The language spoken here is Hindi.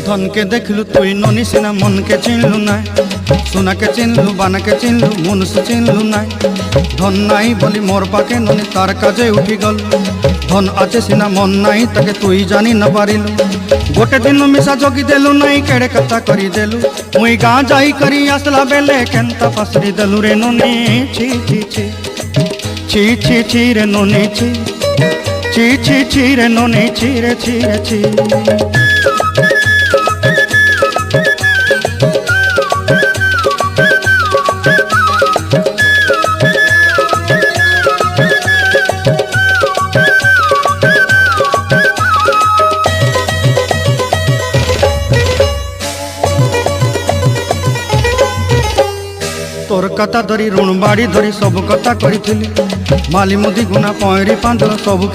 धन के देखलु तुई ननी सिना मन के चिन्हलु ना सोना के चिन्हलु बाना के चिन्हलु मनुष्य चिन्हलु ना धन नाई बोली मोर पाके ननी तार काजे उठी गल धन आचे सिना मन नाई ताके तुई जानी न पारिलु गोटे दिन मिसा जगी देलु नाई केड़े कथा करी देलु मुई गाँ जाई करी आसला बेले केंता पासरी देलु रे ननी छी छी छी छी छी छी रे ननी छी छी छी छी रे ननी छी रे छी रे छी तोर कथा धरी ऋण बाड़ी धरी सब कथा करी माली मुदी गुना पहरी पांदर सब